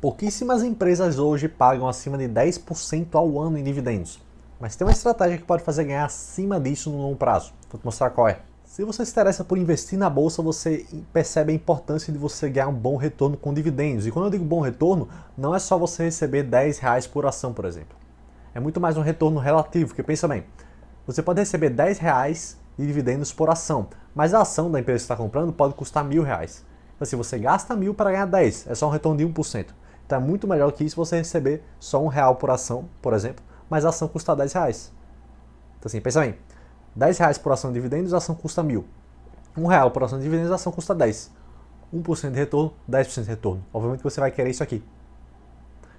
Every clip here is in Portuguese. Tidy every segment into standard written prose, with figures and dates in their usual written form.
Pouquíssimas empresas hoje pagam acima de 10% ao ano em dividendos, mas tem uma estratégia que pode fazer ganhar acima disso no longo prazo. Vou te mostrar qual é. Se você se interessa por investir na bolsa, você percebe a importância de você ganhar um bom retorno com dividendos. E quando eu digo bom retorno, não é só você receber R$ 10 por ação, por exemplo. É muito mais um retorno relativo, porque pensa bem, você pode receber R$ 10 de dividendos por ação, mas a ação da empresa que você está comprando pode custar R$ 1.000. Então, se você gasta 1.000 para ganhar 10, é só um retorno de 1%. Então é muito melhor que isso você receber só R$ 1 por ação, por exemplo, mas a ação custa R$ 10. Então assim, pensa bem, R$ 10 por ação de dividendos, a ação custa 1.000. R$ 1 por ação de dividendos, a ação custa 10. 1% de retorno, 10% de retorno. Obviamente você vai querer isso aqui.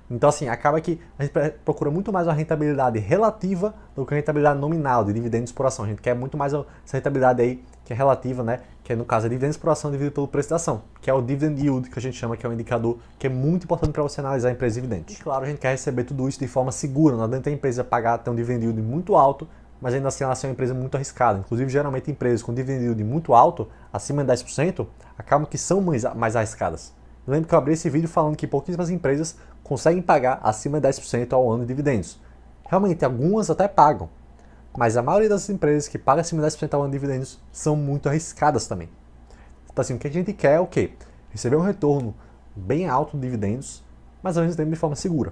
Então assim, acaba que a gente procura muito mais uma rentabilidade relativa do que a rentabilidade nominal de dividendos por ação. A gente quer muito mais essa rentabilidade aí que é relativa, né? Que é no caso é dividendos por ação dividido pelo preço da ação, que é o dividend yield que a gente chama, que é um indicador que é muito importante para você analisar a empresa de dividendos. E claro, a gente quer receber tudo isso de forma segura, não adianta a empresa pagar ter um dividend yield muito alto, mas ainda assim ela ser uma empresa muito arriscada. Inclusive, geralmente empresas com dividend yield muito alto, acima de 10%, acabam que são mais arriscadas. Eu lembro que eu abri esse vídeo falando que pouquíssimas empresas conseguem pagar acima de 10% ao ano de dividendos. Realmente, algumas até pagam, mas a maioria das empresas que pagam acima de 10% ao ano de dividendos são muito arriscadas também. Então assim, o que a gente quer é o quê? Receber um retorno bem alto de dividendos, mas ao mesmo tempo de forma segura.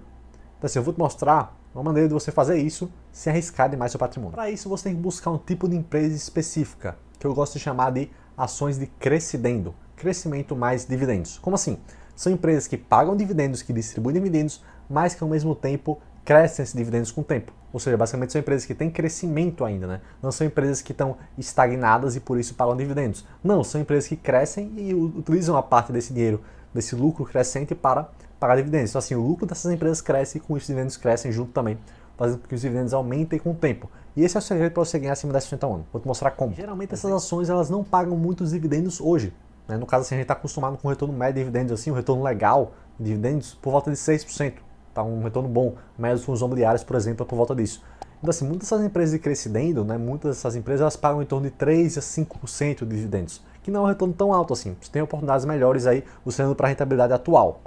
Então assim, eu vou te mostrar uma maneira de você fazer isso sem arriscar demais seu patrimônio. Para isso, você tem que buscar um tipo de empresa específica, que eu gosto de chamar de ações de crescendo, crescimento mais dividendos. Como assim? São empresas que pagam dividendos, que distribuem dividendos, mas que ao mesmo tempo crescem esses dividendos com o tempo. Ou seja, basicamente são empresas que têm crescimento ainda, né? Não são empresas que estão estagnadas e por isso pagam dividendos. Não, são empresas que crescem e utilizam a parte desse dinheiro, desse lucro crescente para pagar dividendos. Então assim, o lucro dessas empresas cresce e com isso os dividendos crescem junto também, fazendo com que os dividendos aumentem com o tempo. E esse é o segredo para você ganhar acima de 10% ao ano. Vou te mostrar como. Geralmente essas ações elas não pagam muitos dividendos hoje. Né? No caso, assim, a gente está acostumado com um retorno médio de dividendos, assim, um retorno legal de dividendos por volta de 6%. Tá? Um retorno bom. Médios fundos imobiliários, por exemplo, é por volta disso. Então, assim, muitas dessas empresas de crescendo, né, muitas dessas empresas elas pagam em torno de 3 a 5% de dividendos, que não é um retorno tão alto assim. Você tem oportunidades melhores aí, você indo para a rentabilidade atual.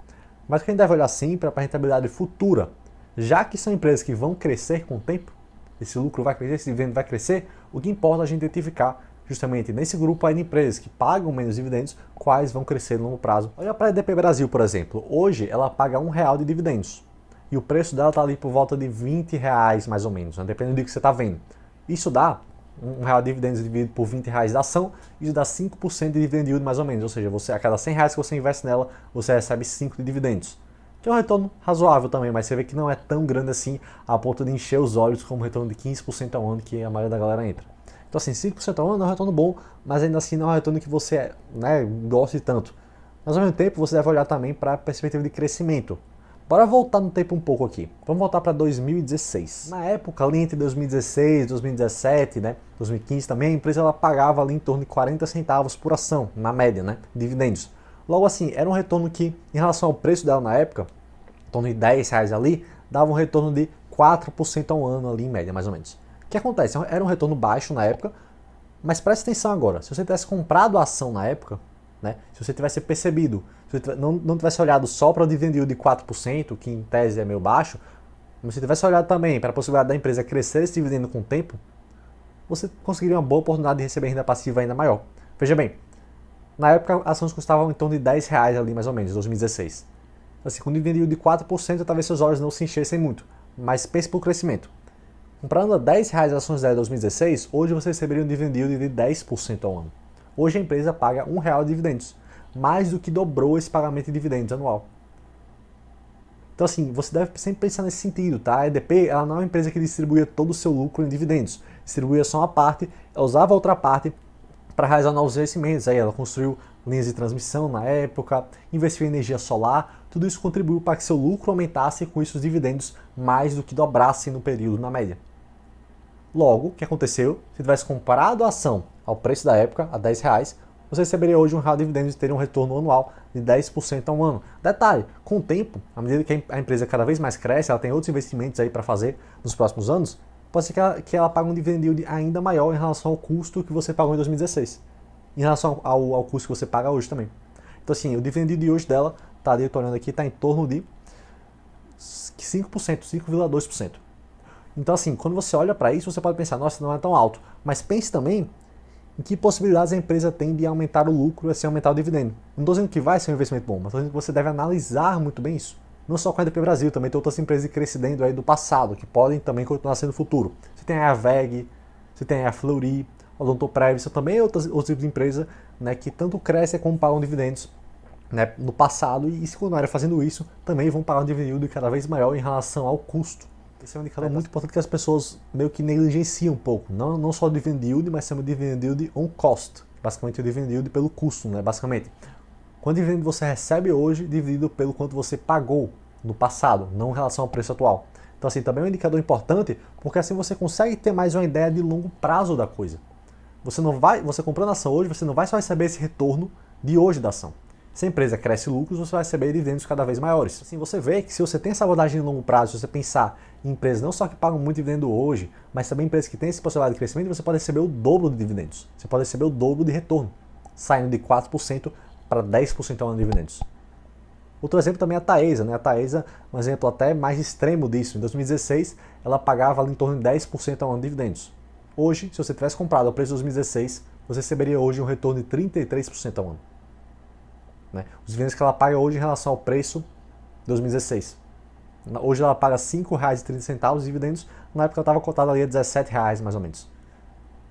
Mas o que a gente deve olhar sempre é para a rentabilidade futura. Já que são empresas que vão crescer com o tempo, esse lucro vai crescer, esse dividendo vai crescer, o que importa é a gente identificar justamente nesse grupo aí de empresas que pagam menos dividendos, quais vão crescer no longo prazo. Olha para a EDP Brasil, por exemplo. Hoje ela paga R$ 1 de dividendos. E o preço dela está ali por volta de R$ 20 mais ou menos, né? Dependendo do que você está vendo. Isso dá R$ 1 de dividendos dividido por R$ 20 da ação, isso dá 5% de dividend yield mais ou menos. Ou seja, você, a cada R$ 100 que você investe nela, você recebe 5 de dividendos. Que é um retorno razoável também, mas você vê que não é tão grande assim a ponto de encher os olhos como um retorno de 15% ao ano que a maioria da galera entra. Então assim, 5% ao ano é um retorno bom, mas ainda assim não é um retorno que você, né, goste tanto. Mas ao mesmo tempo você deve olhar também para a perspectiva de crescimento. Bora voltar no tempo um pouco aqui. Vamos voltar para 2016. Na época, ali entre 2016 e 2017, né, 2015 também, a empresa ela pagava ali em torno de 40 centavos por ação, na média, né, dividendos. Logo assim, era um retorno que, em relação ao preço dela na época, em torno de R$ 10 ali, dava um retorno de 4% ao ano ali em média, mais ou menos. O que acontece? Era um retorno baixo na época, mas preste atenção agora. Se você tivesse comprado a ação na época, né, se você tivesse percebido, se você não tivesse olhado só para o dividend yield de 4%, que em tese é meio baixo, mas se você tivesse olhado também para a possibilidade da empresa crescer esse dividendo com o tempo, você conseguiria uma boa oportunidade de receber renda passiva ainda maior. Veja bem, na época as ações custavam em torno de R$ 10 ali mais ou menos, em 2016. Assim, com um dividend yield de 4%, talvez seus olhos não se enchessem muito, mas pense para o crescimento. Comprando a R$ 10 as ações dela em 2016, hoje você receberia um dividend yield de 10% ao ano. Hoje a empresa paga R$ 1 de dividendos, mais do que dobrou esse pagamento de dividendos anual. Então assim, você deve sempre pensar nesse sentido, tá? A EDP ela não é uma empresa que distribuía todo o seu lucro em dividendos, distribuía só uma parte, ela usava a outra parte para realizar novos investimentos. Aí ela construiu linhas de transmissão na época, investiu em energia solar, tudo isso contribuiu para que seu lucro aumentasse e com isso os dividendos mais do que dobrassem no período na média. Logo, o que aconteceu? Se tivesse comprado a ação ao preço da época, a R$ 10, você receberia hoje R$ 1 de dividendos e teria um retorno anual de 10% ao ano. Detalhe, com o tempo, à medida que a empresa cada vez mais cresce, ela tem outros investimentos aí para fazer nos próximos anos, pode ser que ela pague um dividend yield ainda maior em relação ao custo que você pagou em 2016, em relação ao custo que você paga hoje também. Então assim, o dividend yield de hoje dela tá ali, eu tô olhando aqui, tá em torno de 5%, 5,2%. Então assim, quando você olha para isso, você pode pensar, nossa, não é tão alto. Mas pense também em que possibilidades a empresa tem de aumentar o lucro e assim aumentar o dividendo. Não estou dizendo que vai ser um investimento bom, mas estou dizendo que você deve analisar muito bem isso. Não só com a EDP Brasil, também tem outras empresas de crescimento aí do passado, que podem também continuar sendo futuro. Você tem a VEG, você tem a Fleury, a Odontoprev, são também outros tipos de empresa, né, que tanto crescem como pagam dividendos, né, no passado, e se continuarem fazendo isso, também vão pagar um dividendo cada vez maior em relação ao custo. Esse é um indicador muito importante que as pessoas meio que negligenciam um pouco. Não só o dividend yield, mas também o dividend yield on cost. Basicamente o dividend yield pelo custo, né? Basicamente. Quanto dividendo você recebe hoje, dividido pelo quanto você pagou no passado, não em relação ao preço atual. Então assim, também é um indicador importante, porque assim você consegue ter mais uma ideia de longo prazo da coisa. Você comprando a ação hoje, você não vai só receber esse retorno de hoje da ação. Se a empresa cresce lucros, você vai receber dividendos cada vez maiores. Assim, você vê que se você tem essa abordagem de longo prazo, se você pensar em empresas não só que pagam muito dividendo hoje, mas também empresas que têm essa possibilidade de crescimento, você pode receber o dobro de dividendos. Você pode receber o dobro de retorno, saindo de 4% para 10% ao ano de dividendos. Outro exemplo também é a Taesa, né? A Taesa é um exemplo até mais extremo disso. Em 2016, ela pagava ali em torno de 10% ao ano de dividendos. Hoje, se você tivesse comprado ao preço de 2016, você receberia hoje um retorno de 33% ao ano. Né? Os dividendos que ela paga hoje em relação ao preço de 2016. Hoje ela paga R$ 5,30 de dividendos, na época ela estava cotada ali a R$ 17,00 mais ou menos.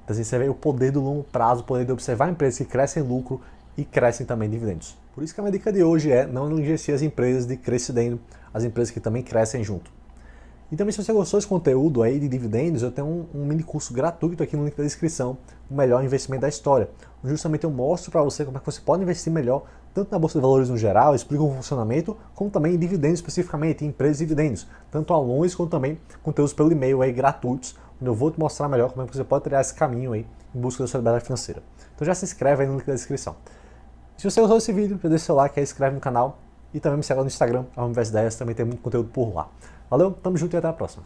Então assim, você vê o poder do longo prazo, o poder de observar empresas que crescem lucro e crescem também dividendos. Por isso que a minha dica de hoje é não negligenciar as empresas de crescimento, as empresas que também crescem junto. E também se você gostou desse conteúdo aí de dividendos, eu tenho um mini curso gratuito aqui no link da descrição, o melhor investimento da história. Justamente eu mostro para você como é que você pode investir melhor, tanto na Bolsa de Valores no geral, explico o funcionamento, como também em dividendos especificamente, em empresas de dividendos, tanto alunos quanto também conteúdos pelo e-mail aí gratuitos, onde eu vou te mostrar melhor como é que você pode trilhar esse caminho aí em busca da sua liberdade financeira. Então já se inscreve aí no link da descrição. Se você gostou desse vídeo, já deixa o seu like aí, se inscreve no canal e também me segue no Instagram, @Universo Ideias, também tem muito conteúdo por lá. Valeu, tamo junto e até a próxima.